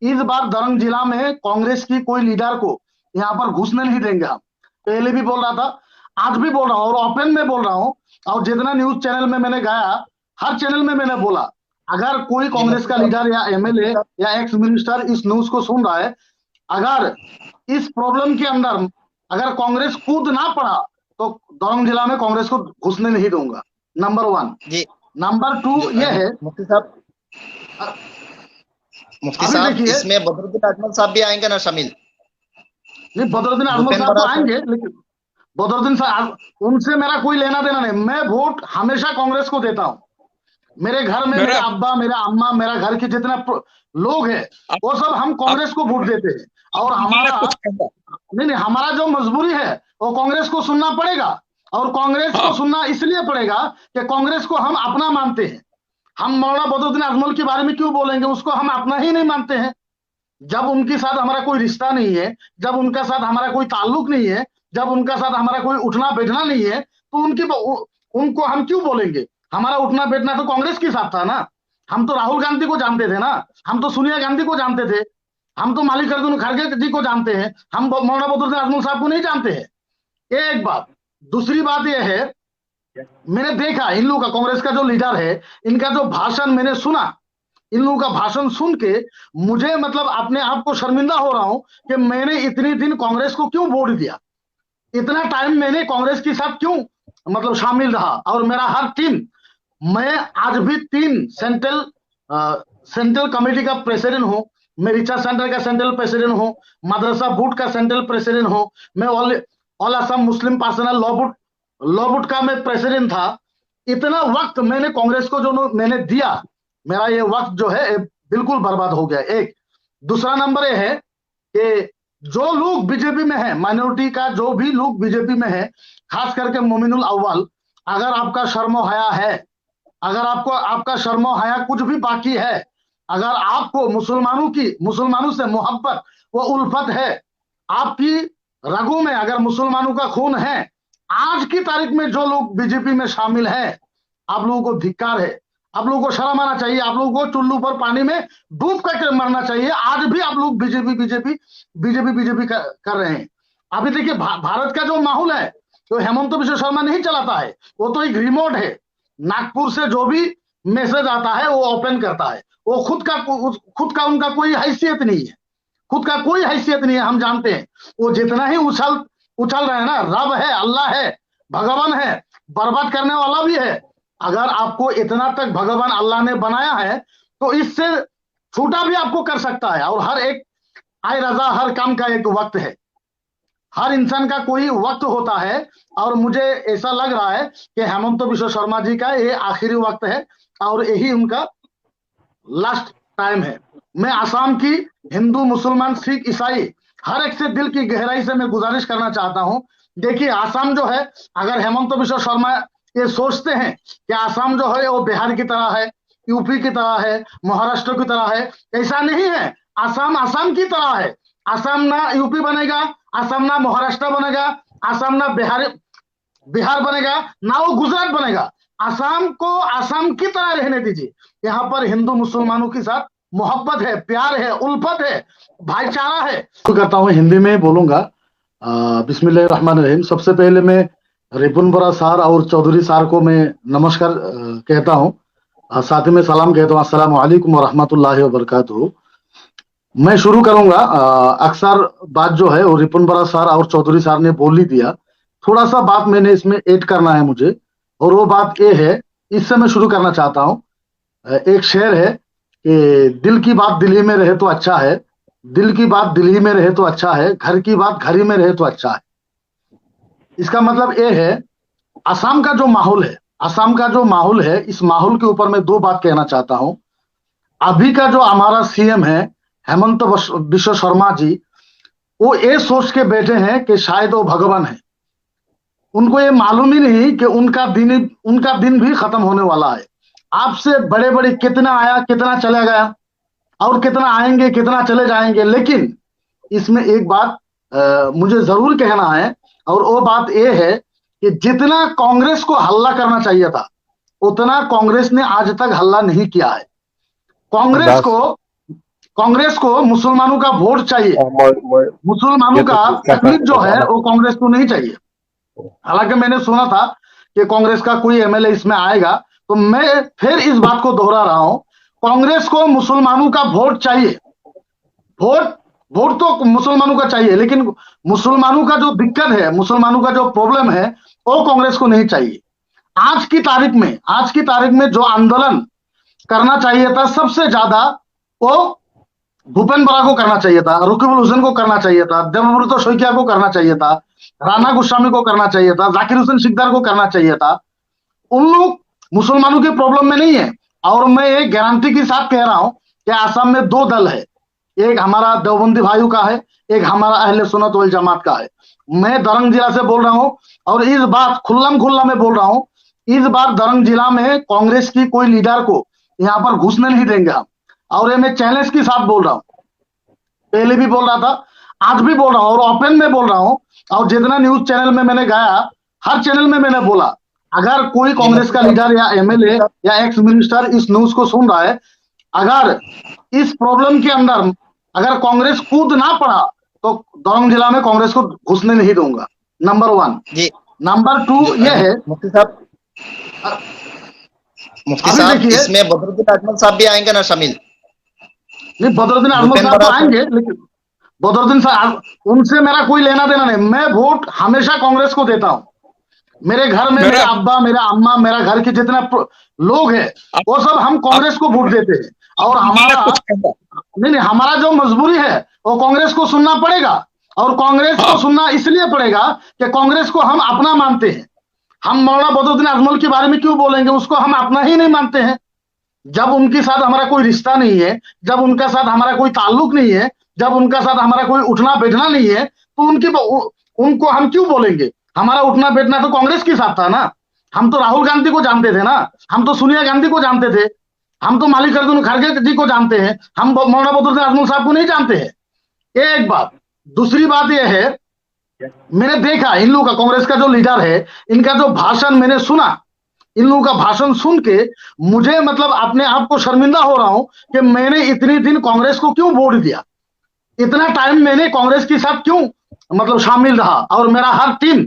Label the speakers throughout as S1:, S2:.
S1: इस बार दरंग जिला में कांग्रेस की कोई लीडर को यहाँ पर घुसने नहीं देंगे हम। पहले भी बोल रहा था, आज भी बोल रहा हूँ और ओपन में बोल रहा हूँ। और जितना न्यूज चैनल में मैंने गया, हर चैनल में मैंने बोला, अगर कोई
S2: जी
S1: कांग्रेस
S2: मुफ्ती
S1: का
S2: साहब।
S1: लीडर या एमएलए या एक्स मिनिस्टर इस न्यूज को सुन रहा है, अगर इस प्रॉब्लम के अंदर अगर कांग्रेस कूद ना पड़ा तो दरंग जिला में कांग्रेस को घुसने नहीं दूंगा। नंबर 1।
S2: जी
S1: नंबर 2 ये है,
S2: मुफ्ती साहब, मुफ्ती
S1: अभी
S2: साहब,
S1: देखिए,
S2: इसमें बदरुद्दीन अजमल साहब भी आएंगे ना शामिल?
S1: नहीं बदरुद्दीन आजमल
S2: भूपेन
S1: साहब तो
S2: बड़ा साहब।
S1: आएंगे, लेकिन बदरुद्दीन साहब, उनसे मेरा कोई लेना देना नहीं। मैं वोट हमेशा कांग्रेस को देता हूं। मेरे घर में मेरे
S3: मेरा
S1: अब्बा, मेरा अम्मा, मेरा घर के जितने लोग हैं,
S3: अब
S1: वो सब हम
S3: अब
S1: कांग्रेस को वोट देते हैं। और
S3: अब मैं
S1: हमारा,
S3: कुछ कहूंगा।
S1: नहीं नहीं, हमारा जो मजबूरी है वो कांग्रेस को सुनना पड़ेगा। और कांग्रेस को
S3: हाँ,
S1: सुनना इसलिए पड़ेगा कि कांग्रेस को हम अपना मानते हैं। हम मौलाना बदरुद्दीन अजमल के बारे में क्यों बोलेंगे, उसको हम अपना ही नहीं मानते हैं। जब उनके साथ हमारा कोई रिश्ता नहीं है, जब उनका साथ हमारा कोई ताल्लुक नहीं है, जब उनका साथ हमारा कोई उठना बैठना नहीं है, तो उनको हम क्यों बोलेंगे। हमारा उठना बैठना तो कांग्रेस के साथ था ना। हम तो राहुल गांधी को जानते थे ना, हम तो सोनिया गांधी को जानते थे, हम तो मल्लिकार्जुन खड़गे जी को जानते हैं, हम मौलाना बदरुद्दीन अजमल साहब को नहीं जानते हैं। एक बात। दूसरी बात यह है, मैंने देखा इन लोगों का, कांग्रेस का जो लीडर है, इनका जो भाषण मैंने सुना, इन लोगों का भाषण सुन के मुझे मतलब अपने आप को शर्मिंदा हो रहा हूं कि मैंने इतने दिन कांग्रेस को क्यों वोट दिया, इतना टाइम मैंने कांग्रेस के साथ क्यों मतलब शामिल रहा। और मेरा हर टीम, मैं आज भी 3 सेंट्रल कमेटी का प्रेसिडेंट हूं। मैं रिसर्च सेंटर का सेंट्रल प्रेसिडेंट हूं, मदरसा बोर्ड का सेंट्रल प्रेसिडेंट हूं, मैं ऑल असम मुस्लिम पर्सनल लॉ बोर्ड का मैं प्रेसिडेंट था। इतना वक्त मैंने कांग्रेस को जो मैंने दिया, मेरा ये वक्त जो है बिल्कुल बर्बाद हो गया। एक। दूसरा नंबर ये है कि जो लोग बीजेपी में है, माइनॉरिटी का जो भी लोग बीजेपी में है, खास करके मोमिनुल अव्वल, अगर आपका शर्म हया है, अगर आपको आपका शर्म हया कुछ भी बाकी है, अगर आपको मुसलमानों से मोहब्बत व उल्फत है, आपकी रगों में अगर मुसलमानों का खून है, आज की तारीख में जो लोग बीजेपी में शामिल हैं, आप लोगों को धिक्कार है। आप लोगों को शर्म आना चाहिए। आप लोगों को चुल्लू पर पानी में डूब करके मरना चाहिए। आज भी आप लोग बीजेपी कर रहे हैं। अभी देखिए भारत का जो माहौल है, तो हेमंत बिश्व शर्मा नहीं चलाता है, वो तो एक रिमोट है। नागपुर से जो भी मैसेज आता है वो ओपन करता है। वो खुद का उनका कोई हैसियत नहीं है, खुद का कोई हैसियत नहीं है, हम जानते हैं। वो जितना ही उछल रहे हैं ना, रब है, अल्लाह है, भगवान है, बर्बाद करने वाला भी है। अगर आपको इतना तक भगवान अल्लाह ने बनाया है, तो इससे छोटा भी आपको कर सकता है। और हर एक आय रजा, हर काम का एक वक्त है, हर इंसान का कोई वक्त होता है। और मुझे ऐसा लग रहा है कि हेमंत बिश्व शर्मा जी का ये आखिरी वक्त है और यही उनका लास्ट टाइम है। मैं आसाम की हिंदू, मुसलमान, सिख, ईसाई हर एक से दिल की गहराई से मैं गुजारिश करना चाहता हूं। देखिए आसाम जो है, अगर हेमंत बिश्व शर्मा ये सोचते हैं कि आसाम जो है वो बिहार की तरह है, यूपी की तरह है, महाराष्ट्र की तरह है, ऐसा नहीं है। आसाम आसाम की तरह है। आसाम ना यूपी बनेगा, आसाम ना महाराष्ट्र बनेगा, आसाम ना बिहार बनेगा, ना वो गुजरात बनेगा। आसाम को आसाम की तरह रहने दीजिए। यहाँ पर हिंदू मुसलमानों के साथ मोहब्बत है, प्यार है, उल्फत है, भाईचारा है। करता हूँ, हिंदी में बोलूंगा। बिस्मिल्लाहिर्रहमानिर्रहीम। सबसे पहले मैं रिपुन बोरा सार और चौधरी सार को मैं नमस्कार कहता हूँ। साथ ही में सलाम कहता हूँ, अस्सलाम वालेकुम व रहमतुल्लाहि व बरकातुहू। मैं शुरू करूंगा। अक्सर बात जो है वो रिपुन बोरा सार और चौधरी सार ने बोल ही दिया। थोड़ा सा बात मैंने इसमें ऐड करना है मुझे, और वो बात ये है, इससे मैं शुरू करना चाहता हूँ। एक शेर है कि दिल की बात दिल ही में रहे तो अच्छा है, दिल की बात दिल ही में रहे तो अच्छा है, घर की बात घर ही में रहे तो अच्छा है। इसका मतलब ये है, असम का जो माहौल है, असम का जो माहौल है, इस माहौल के ऊपर मैं 2 बात कहना चाहता हूं। अभी का जो हमारा सीएम है हेमंत बिश्व शर्मा जी, वो ये सोच के बैठे हैं कि शायद वो भगवान है। उनको ये मालूम ही नहीं कि उनका दिन भी खत्म होने वाला है। आपसे बड़े बड़े कितना आया, कितना चला गया, और कितना आएंगे, कितना चले जाएंगे। लेकिन इसमें एक बात मुझे जरूर कहना है, और वो बात ये है कि जितना कांग्रेस को हल्ला करना चाहिए था, उतना कांग्रेस ने आज तक हल्ला नहीं किया है। कांग्रेस को कांग्रेस को मुसलमानों का वोट चाहिए, मुसलमानों का तकलीफ जो है वो कांग्रेस को नहीं चाहिए। हालांकि मैंने सुना था कि कांग्रेस का कोई एमएलए इसमें आएगा, तो मैं फिर इस बात को दोहरा रहा हूं, कांग्रेस को मुसलमानों का वोट चाहिए। वोट तो मुसलमानों का चाहिए, लेकिन मुसलमानों का जो दिक्कत है, मुसलमानों का जो प्रॉब्लम है, वो कांग्रेस को नहीं चाहिए। आज की तारीख में जो आंदोलन करना चाहिए था सबसे ज्यादा, वो भूपेन बरा को करना चाहिए था, रकीबुल हुसैन को करना चाहिए था, देवव्रत शोकिया को करना चाहिए था, राना गोस्वामी को करना चाहिए था, जाकिर हुसैन सिकदार को करना चाहिए था। उन लोग मुसलमानों के प्रॉब्लम में नहीं है। और मैं एक गारंटी के साथ कह रहा हूं कि आसाम में दो दल है, एक हमारा देवबंदी भाइयों का है, एक हमारा अहले सुन्नत वल जमात का है। मैं दरंग जिला से बोल रहा हूं और इस बात खुल्लम खुल्ला में बोल रहा हूं, इस बार दरंग जिला में कांग्रेस की कोई लीडर को यहां पर घुसने नहीं देंगे हम। और ये मैं चैलेंज के साथ बोल रहा हूं, पहले भी बोल रहा था, आज भी बोल रहा हूं और ओपन में बोल रहा हूं। और जितना न्यूज चैनल में मैंने गया, हर चैनल में मैंने बोला, अगर कोई कांग्रेस का लीडर या एमएलए या एक्स मिनिस्टर इस न्यूज को सुन रहा है, अगर इस प्रॉब्लम के अंदर अगर कांग्रेस कूद ना पड़ा तो दरंग जिला में कांग्रेस को घुसने नहीं दूंगा। नंबर 1। नंबर 2 ये है,
S2: मुफ्ती साहब इसमें बदरुद्दीन अजमल साहब भी आएंगे ना शामिल?
S1: नहीं, बदरुद्दीन अजमल साहब तो आएंगे, लेकिन बदरुद्दीन साहब, उनसे मेरा कोई लेना देना नहीं। मैं वोट हमेशा कांग्रेस को देता हूं। मेरे घर में मेरा अब्बा, मेरा अम्मा, मेरा घर के जितने लोग हैं, वो सब हम कांग्रेस को वोट देते हैं। और हमारा जो मजबूरी है वो कांग्रेस को सुनना पड़ेगा। और कांग्रेस को सुनना इसलिए पड़ेगा कि कांग्रेस को हम अपना मानते हैं। हम मौलाना बदरुद्दीन अजमल के बारे में क्यों बोलेंगे, उसको हम अपना ही नहीं मानते हैं। जब उनके साथ हमारा कोई रिश्ता नहीं है, जब उनके साथ हमारा कोई ताल्लुक नहीं है, जब उनके साथ हमारा कोई उठना बैठना नहीं है, तो उनको हम क्यों बोलेंगे। हमारा उठना बैठना तो कांग्रेस के साथ था ना। हम तो राहुल गांधी को जानते थे ना, हम तो सोनिया गांधी को जानते थे, हम तो मल्लिकार्जुन खड़गे जी को जानते हैं, हम मौलाना बदरुद्दीन अजमल साहब को नहीं जानते हैं। एक बात। दूसरी बात यह है, मैंने देखा इन लोगों का, कांग्रेस का जो लीडर है, इनका जो भाषण मैंने सुना, इन लोगों का भाषण सुन के मुझे मतलब अपने आप को शर्मिंदा हो रहा हूं कि मैंने इतने दिन कांग्रेस को क्यों वोट दिया, इतना टाइम मैंने कांग्रेस के साथ क्यों मतलब शामिल रहा। और मेरा हर टीम,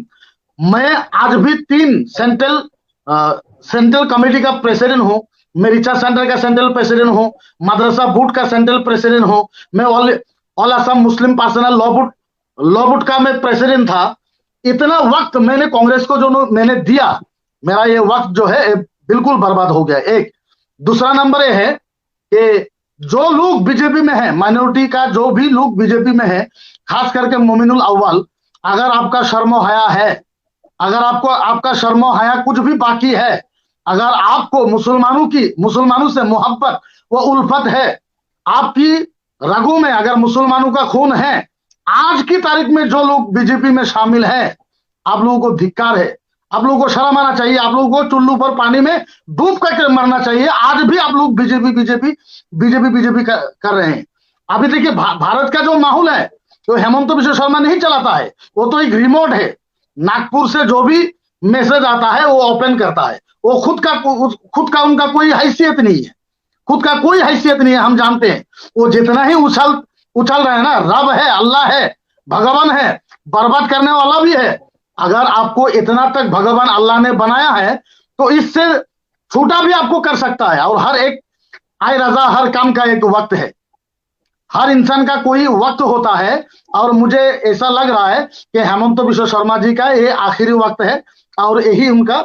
S1: मैं आज भी 3 सेंट्रल कमेटी का प्रेसिडेंट हूं, मैं रिसर्च सेंटर का सेंट्रल प्रेसिडेंट हूं, मदरसा बोर्ड का सेंट्रल प्रेसिडेंट हूं, मैं ऑल असम मुस्लिम पर्सनल लॉ बोर्ड का मैं प्रेसिडेंट था। इतना वक्त मैंने कांग्रेस को जो मैंने दिया, मेरा ये वक्त जो है बिल्कुल बर्बाद हो गया। एक। दूसरा नंबर ये है कि जो लोग बीजेपी में है, माइनॉरिटी का जो भी लोग बीजेपी में है, खास करके मोमिनुल अव्वल, अगर आपका शर्मो हया है, अगर आपका शर्मो हया कुछ भी बाकी है, अगर आपको मुसलमानों से मोहब्बत व उल्फत है, आपकी रगों में अगर मुसलमानों का खून है, आज की तारीख में जो लोग बीजेपी में शामिल हैं, आप लोगों को धिक्कार है, आप लोगों को शर्म आना चाहिए, आप लोगों को चुल्लू पर पानी में डूब करके मरना चाहिए। आज भी आप लोग बीजेपी कर रहे हैं। अभी देखिए भारत का जो माहौल है, तो हेमंत बिश्व शर्मा नहीं चलाता है, वो तो एक रिमोट है। नागपुर से जो भी मैसेज आता है वो ओपन करता है। वो खुद का उनका कोई हैसियत नहीं है, खुद का कोई हैसियत नहीं है। हम जानते हैं वो जितना ही उछल रहे हैं ना, रब है, अल्लाह है, भगवान है, बर्बाद करने वाला भी है। अगर आपको इतना तक भगवान अल्लाह ने बनाया है, तो इससे छोटा भी आपको कर सकता है। और हर एक आय रजा, हर काम का एक वक्त है, हर इंसान का कोई वक्त होता है। और मुझे ऐसा लग रहा है कि हेमंत बिश्व शर्मा जी का ये आखिरी वक्त है और यही उनका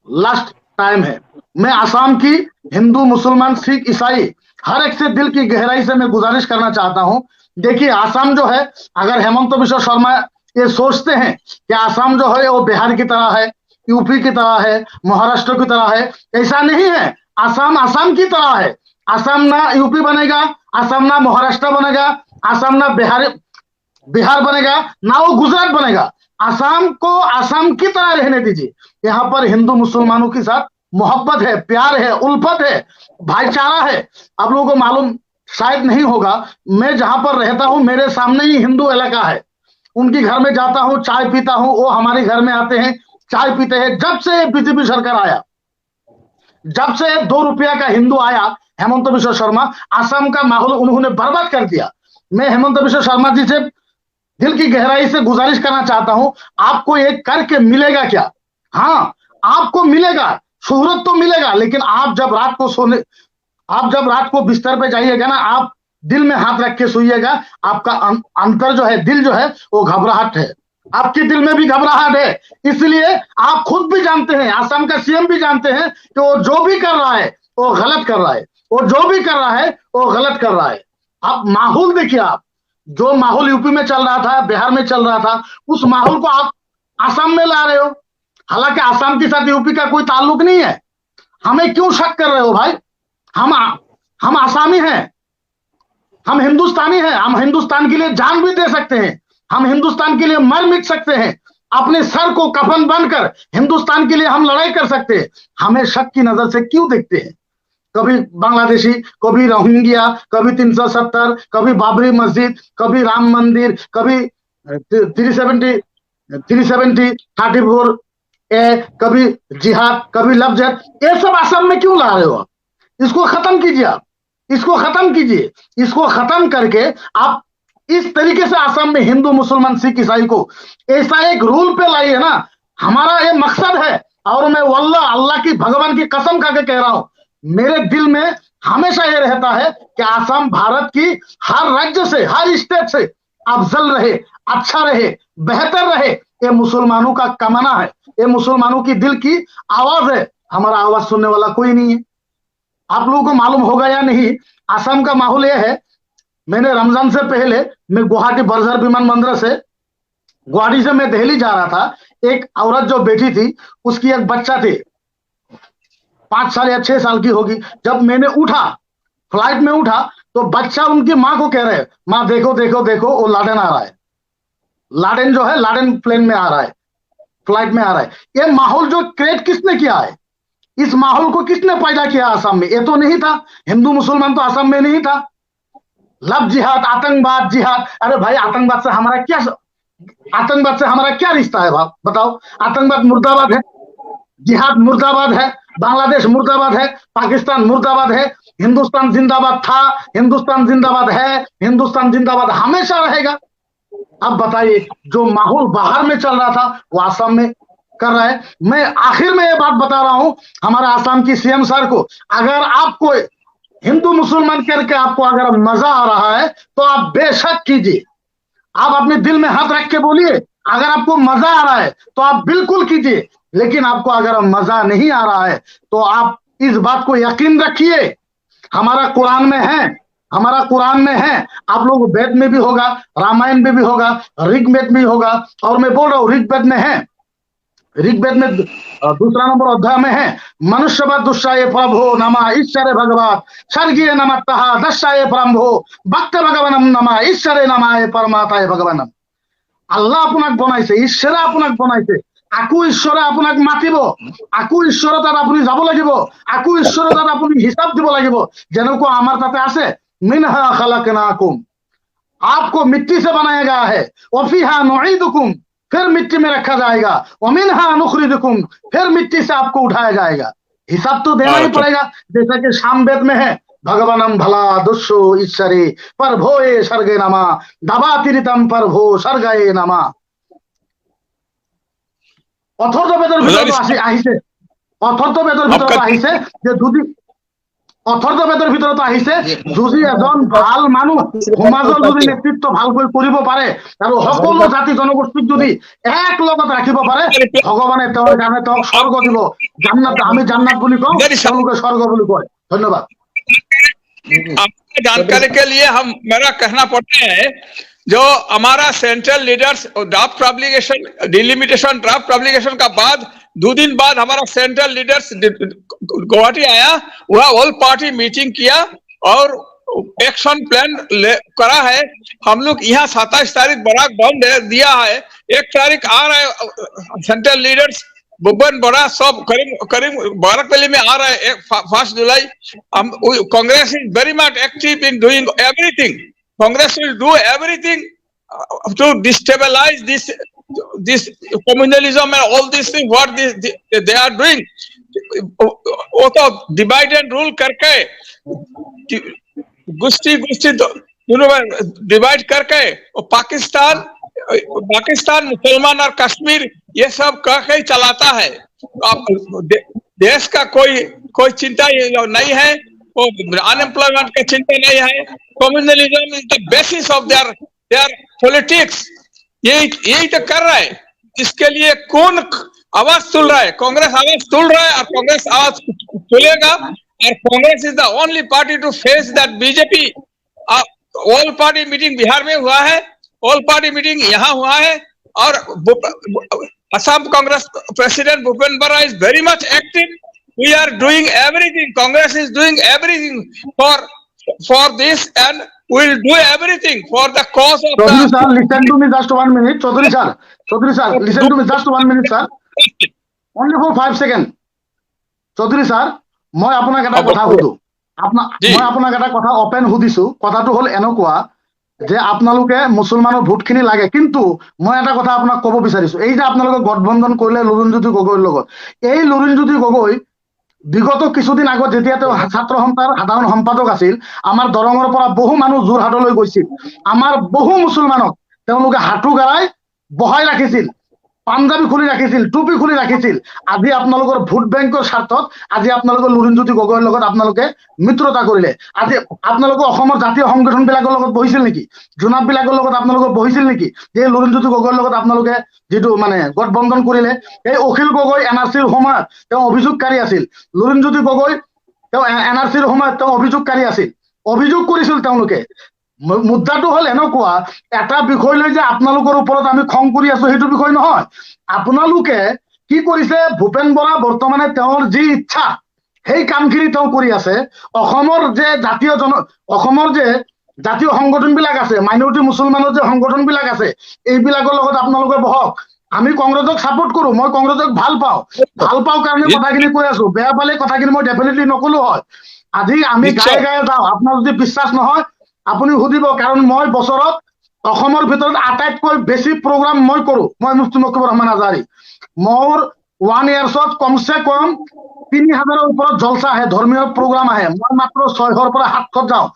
S1: लास्ट टाइम है। मैं आसाम की हिंदू, मुसलमान, सिख, ईसाई हर एक से दिल की गहराई से मैं गुजारिश करना चाहता हूं। देखिए आसाम जो है, अगर हेमंत बिश्व शर्मा ये सोचते हैं कि आसाम जो है वो बिहार की तरह है, यूपी की तरह है, महाराष्ट्र की तरह है, ऐसा नहीं है। आसाम की तरह है। आसाम ना यूपी बनेगा, आसाम ना महाराष्ट्र बनेगा, आसाम ना बिहार बनेगा, ना वो गुजरात बनेगा। आसाम को आसाम की तरह रहने दीजिए। यहाँ पर हिंदू मुसलमानों के साथ मोहब्बत है, प्यार है, उल्फत है, भाईचारा है। आप लोगों को मालूम शायद नहीं होगा, मैं जहां पर रहता हूं मेरे सामने ही हिंदू इलाका है। उनके घर में जाता हूं, चाय पीता हूं, वो हमारे घर में आते हैं, चाय पीते हैं। जब से बीजेपी सरकार आया, जब से 2 रुपया का हिंदू आया, हेमंत बिश्व शर्मा, असम का माहौल उन्होंने बर्बाद कर दिया। मैं हेमंत बिश्व शर्मा जी से दिल की गहराई से गुजारिश करना चाहता हूं, आपको एक करके मिलेगा क्या? हाँ, आपको मिलेगा, शोहरत तो मिलेगा, लेकिन आप जब रात को बिस्तर पे जाइएगा ना, आप दिल में हाथ रख के सोइएगा। आपका अंतर जो है, दिल जो है वो घबराहट है, आपके दिल में भी घबराहट है। इसलिए आप खुद भी जानते हैं, असम का सीएम भी जानते हैं कि वो जो भी कर रहा है वो गलत कर रहा है, वो जो भी कर रहा है वो गलत कर रहा है। आप माहौल देखिए, आप जो माहौल यूपी में चल रहा था, बिहार में चल रहा था, उस माहौल को आप असम में ला रहे हो। हालांकि असम के साथ यूपी का कोई ताल्लुक नहीं है। हमें क्यों शक कर रहे हो भाई? हम आसामी हैं, हम हिंदुस्तानी हैं, हम हिंदुस्तान के लिए जान भी दे सकते हैं, हम हिंदुस्तान के लिए मर मिट सकते हैं, अपने सर को कफन बनकर हिंदुस्तान के लिए हम लड़ाई कर सकते हैं। हमें शक की नजर से क्यों देखते हैं? कभी बांग्लादेशी, कभी रोहिंग्या, कभी 370, कभी बाबरी मस्जिद, कभी राम मंदिर, कभी 370, 34 ए, कभी जिहाद, कभी लव जिहाद, ये सब असम में क्यों ला रहे हो? इसको खत्म कीजिए, आप इसको खत्म कीजिए। इसको खत्म करके आप इस तरीके से असम में हिंदू, मुसलमान, सिख, ईसाई को ऐसा एक रूल पे लाइए ना। हमारा ये मकसद है, और मैं वल्लाह अल्लाह की, भगवान की कसम खा के कह रहा हूं, मेरे दिल में हमेशा ये रहता है कि असम भारत की हर राज्य से, हर स्टेट से अफजल रहे, अच्छा रहे, बेहतर रहे। ये मुसलमानों का कमाना है, ये मुसलमानों की दिल की आवाज है। हमारा आवाज सुनने वाला कोई नहीं है। आप लोगों को मालूम होगा या नहीं, असम का माहौल यह है, मैंने रमजान से पहले मैं गुवाहाटी बर्जर विमान बंदर से, गुवाहाटी से मैं दिल्ली जा रहा था। एक औरत जो बैठी थी, उसकी एक बच्चा थे, 5 साल या 6 साल की होगी। जब मैंने उठा, फ्लाइट में उठा, तो बच्चा उनकी माँ को कह रहे हैं, माँ देखो देखो देखो, वो लाडेन आ रहा है, लाडेन जो है, लाडेन प्लेन में आ रहा है, फ्लाइट में आ रहा है। ये माहौल जो क्रिएट किसने किया है? इस माहौल को किसने पैदा किया असम में? ये तो नहीं था, हिंदू मुसलमान तो असम में नहीं था। लव जिहाद, आतंकवाद, जिहाद, अरे भाई आतंकवाद से हमारा क्या, आतंकवाद से हमारा क्या रिश्ता है? बताओ। आतंकवाद मुर्दाबाद है, जिहाद मुर्दाबाद है, बांग्लादेश मुर्दाबाद है, पाकिस्तान मुर्दाबाद है, हिंदुस्तान जिंदाबाद था, हिंदुस्तान जिंदाबाद है, हिंदुस्तान जिंदाबाद हमेशा रहेगा। अब बताइए, जो माहौल बाहर में चल रहा था वो असम में कर रहा है। मैं आखिर में ये बात बता रहा हूं हमारा आसाम की सीएम सर को, अगर आपको हिंदू मुसलमान करके आपको अगर मजा आ रहा है तो आप बेशक कीजिए, आप अपने दिल में हाथ रख के बोलिए। अगर आपको मजा आ रहा है तो आप बिल्कुल कीजिए, लेकिन आपको अगर मजा नहीं आ रहा है तो आप इस बात को यकीन रखिए, हमारा कुरान में है, हमारा कुरान में है। आप लोग वेद में भी होगा, रामायण में भी होगा, ऋग्वेद में होगा, और मैं बोल रहा हूं ऋग्वेद में है, ऋग्वेद में 2 नंबर अध्याय में है, मनुष्यवत दुष्टाय प्रभो नमः ईश्वरे भगवत स्वर्गीय नमः दशाय प्रभो भक्त भगवानम नमः ईश्वरे नमः परमात्माय भगवानम। আল্লাহ আপোনাক বনাইছে, ঈশ্বৰে আপোনাক বনাইছে, আকৌ ঈশ্বৰে আপোনাক মাতিব, আকৌ ঈশ্বৰৰ তাত আপুনি যাব লাগিব, আকৌ ঈশ্বৰৰ তাত আপুনি হিচাপ দিব লাগিব। যেনেকুৱা আমাৰ তাতে আছে, মিনহা খালাকনাকুম, आपको मिट्टी से बनाया गया है, वफीहा नुईदुकुम, फिर मिट्टी में रखा जाएगा, वमिनहा नुखरिजुकुम, फिर मिट्टी से आपको उठाया जाएगा। हिसाब तो देना ही पड़ेगा। जैसा कि सामवेद में है, भगवानम भला दुष्टो ईश्वरे पर भोए सर्गे नमा दाबातिरितम पर भो सर्गाए नमा। অথর্ববেদৰ ভিতৰত আহিছে, অথর্ববেদৰ ভিতৰত আহিছে যে যদি অথর্ববেদৰ ভিতৰত আহিছে, যদি এজন ভাল মানুহ সমাজৰ যদি নেতৃত্ব ভালকৈ কৰিব পাৰে আৰু সকলো জাতি জনগোষ্ঠীক যদি এক লগত ৰাখিব পাৰে, ভগৱানে তেওঁৰ কাৰণে তেওঁক স্বৰ্গ দিব, জান্নাত। আমি জান্নাত বুলি কওঁ, তেওঁলোকে স্বৰ্গ বুলি কয়। ধন্যবাদ।
S3: जानकारी के लिए हम मेरा कहना पड़ता है, जो हमारा central leaders draft publication, delimitation draft publication का बाद 2 दिन बाद हमारा सेंट्रल लीडर्स गुवाहाटी आया, वह ऑल पार्टी मीटिंग किया और एक्शन प्लान करा है। हम लोग यहाँ 27 तारीख बराक बंद दिया है, 1 तारीख आ रहा है, सेंट्रल लीडर्स बुबन बड़ा सब करीम बाराकवली में आ रहा है 1 जुलाई। Congress is very much active in doing everything, Congress will do everything to destabilize this this communalism and all these things what they are doing, वो तो डिवाइड एंड रूल करके गुस्ती दोनों डिवाइड करके पाकिस्तान मुसलमान और कश्मीर ये सब करके ही चलाता है। देश का कोई चिंता नहीं है, अनएम्प्लॉयमेंट का चिंता नहीं है। Communalism is the basis of their politics. यही तो कर रहा है। इसके लिए कौन आवाज तुल रहा है? कांग्रेस आवाज तुल रहा है और कांग्रेस आवाज तुलेगा। और Congress is the only party to face that BJP. All party meeting Bihar में हुआ है, ऑल पार्टी मीटिंग यहाँ हुआ है और असम कांग्रेस प्रेसिडेंट भूपेन्द्र बरा is very much active. We are doing everything. Congress is doing everything for this, and we will do everything for the cause of
S1: Chaudhary sir, listen to me just 1 minute. Chaudhary sir, listen to me just 1 minute, sir. Only for 5 seconds. Chaudhary sir, মই আপোনাক এটা কথা সুধো। মই আপোনাক এটা কথা open সুধিছো। কথাটো হল এনেকুৱা যে আপোনালোকে মুছলমানৰ ভোটখিনি লাগে, কিন্তু মই এটা কথা আপোনাক ক'ব বিচাৰিছো। এই যে আপোনালোকে গঠবন্ধন কৰিলে লুৰিণজ্যোতি গগৈৰ লগত, এই লুৰিণজ্যোতি গগৈ বিগত কিছুদিন আগত যেতিয়া তেওঁ ছাত্ৰ সন্থাৰ সাধাৰণ সম্পাদক আছিল, আমাৰ দৰঙৰ পৰা বহু মানুহ যোৰহাটলৈ গৈছিল। আমাৰ বহু মুছলমানক তেওঁলোকে হাঁটু গাৰাই বহাই ৰাখিছিল, পাঞ্জাবী খুলি ৰাখিছিল, টুপি খুলি ৰাখিছিল। আজি আপোনালোকৰ ভোট বেংকৰ স্বাৰ্থত আজি আপোনালোকৰ লুৰিণজ্যোতি গগৈৰ লগত আপোনালোকে মিত্ৰতা কৰিলে। আজি আপোনালোকে অসমৰ জাতীয় সংগঠন বিলাকৰ লগত বহিছিল নেকি? জোনাব বিলাকৰ লগত আপোনালোকে বহিছিল নেকি? যে লুৰিণজ্যোতি গগৈৰ লগত আপোনালোকে যিটো মানে গঠবন্ধন কৰিলে। এই অখিল গগৈ এনআৰচিৰ সময়ত তেওঁ অভিযোগকাৰী আছিল। লুৰিণজ্যোতি গগৈ তেওঁ এনআৰচিৰ সময়ত তেওঁ অভিযোগকাৰী আছিল, অভিযোগ কৰিছিল তেওঁলোকে। মুদ্দাটো হল এনেকুৱা, এটা বিষয় লৈ যে আপোনালোকৰ ওপৰত আমি খং কৰি আছো সেইটো বিষয় নহয়। আপোনালোকে কি কৰিছে, ভূপেন বৰা বৰ্তমানে তেওঁৰ যি ইচ্ছা সেই কামখিনি তেওঁ কৰি আছে। অসমৰ যে জাতীয় সংগঠন বিলাক আছে, মাইনৰিটি মুছলমানৰ যে সংগঠন বিলাক আছে, এইবিলাকৰ লগত আপোনালোকে বহক। আমি কংগ্ৰেছক সাপোৰ্ট কৰো, মই কংগ্ৰেছক ভাল পাওঁ কাৰণে কথাখিনি কৈ আছো। বেয়া পালে কথাখিনি মই ডেফিনেটলি নকলো হয়। আজি আমি গায়ে গায়ে যাওঁ। আপোনাৰ যদি বিশ্বাস নহয় আপুনি সুধিব, কাৰণ মই বছৰত অসমৰ ভিতৰত আটাইতকৈ বেছি প্ৰগ্ৰাম মই কৰো। মই মুফতি মকিবুৰ ৰহমান আজহাৰী, মোৰ 1 ইয়াৰ্ছত কমচে কম 3000ৰ ওপৰত জলসা আহে, ধৰ্মীয় প্ৰগ্ৰাম আহে। মই মাত্ৰ 600ৰ পৰা 700 যাওঁ।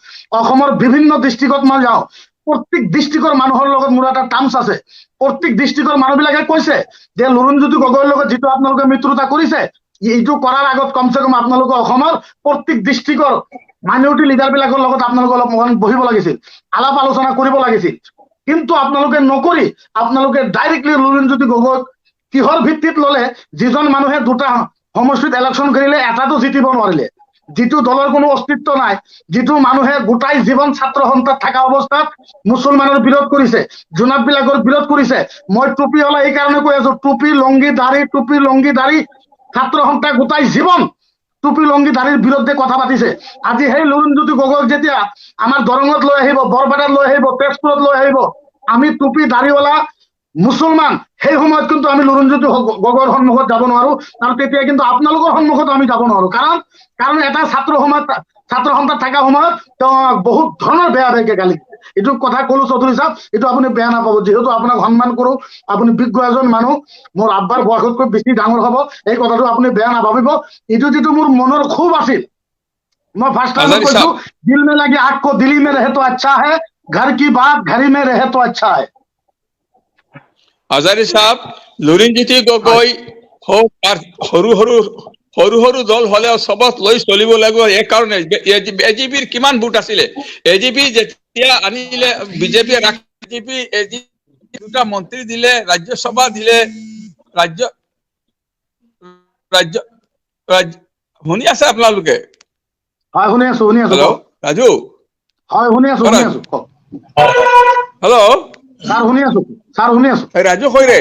S1: অসমৰ বিভিন্ন ডিষ্ট্ৰিক্টত মই যাওঁ। প্ৰত্যেক ডিষ্ট্ৰিক্টৰ মানুহৰ লগত মোৰ এটা টাৰ্মছ আছে। প্ৰত্যেক ডিষ্ট্ৰিক্টৰ মানুহবিলাকে কৈছে যে লুৰিণজ্যোতি গগৈৰ লগত যিটো আপোনালোকে মিত্ৰতা কৰিছে, এইটো কৰাৰ আগত কমচে কম আপোনালোকে অসমৰ প্ৰত্যেক ডিষ্ট্ৰিক্টৰ মাইনৰিটি লিডাৰ বিলাকৰ লগত আপোনালোকে অলপ বহিব লাগিছিল, আলাপ আলোচনা কৰিব লাগিছিল। কিন্তু আপোনালোকে নকৰি আপোনালোকে ডাইৰেক্টলি লুৰিণজ্যোতি গগৈক কিহৰ ভিত্তিত ললে? যিজন মানুহে 2টা সমষ্টিত ইলেকশ্যন কৰিলে, এটাতো জিতিব নোৱাৰিলে, যিটো দলৰ কোনো অস্তিত্ব নাই, যিটো মানুহে গোটাই জীৱন ছাত্ৰ সন্থাত থকা অৱস্থাত মুছলমানৰ বিৰোধ কৰিছে, জোনাব বিলাকৰ বিৰোধ কৰিছে। মই টুপি হলে এই কাৰণে কৈ আছো, টুপি লংগি দাড়ি ছাত্ৰ সন্থা গোটাই জীৱন টুপি লংগি দাড়িৰ বিৰুদ্ধে কথা পাতিছে। আজি সেই লুৰিণজ্যোতি গগৈক যেতিয়া আমাৰ দৰঙত লৈ আহিব, বৰপেটাত লৈ আহিব, তেজপুৰত লৈ আহিব, আমি টুপি দাড়িৱালা মুছলমান, সেই সময়ত কিন্তু আমি লুৰিণজ্যোতি গগৈৰ সন্মুখত যাব নোৱাৰো। আৰু তেতিয়া কিন্তু আপোনালোকৰ সন্মুখত আমি যাব নোৱাৰো। কাৰণ এটা ছাত্ৰ সন্থাত থকা সময়ত তেওঁ বহুত ধৰণৰ বেয়াকে গালি দিছে। এইটো কথা কলো চৌধুৰী সাহেব, এইটো আপুনি বেয়া নাপাব, যিহেতু আপোনাক সন্মান কৰো। আপুনি বিজ্ঞ এজন মানুহ, মোৰ আব্বাৰ বয়সতকৈ বেছি ডাঙৰ হব, এই কথাটো আপুনি বেয়া নাভাবিব। এইটো যিটো মোৰ মনৰ ক্ষোভ আছিল, मैं फर्स्ट टाइम कहूं, दिल में लगे आग को दिल्ली में रहे तो अच्छा है, घर की बात घर ही में रहे तो अच्छा है।
S3: আজাৰী সাহেব, লুৰিণজ্যোতি গগৈ সৰু সৰু দল হলেও সবত লৈ চলিব লাগিব। এই কাৰণে এজিপিৰ কিমান ভোট আছিলে? এজিপি যেতিয়া আনিলে বিজেপিয়ে, এজিপি 2টা মন্ত্ৰী দিলে, ৰাজ্যসভা দিলে, ৰাজ্য শুনি আছে আপোনালোকে?
S1: হয় শুনি আছো।
S3: হেল্ল' ৰাজু,
S1: হয় শুনি আছো।
S3: হেল্ল'
S1: ছাৰ শুনি আছো।
S3: ৰাজু কইৰে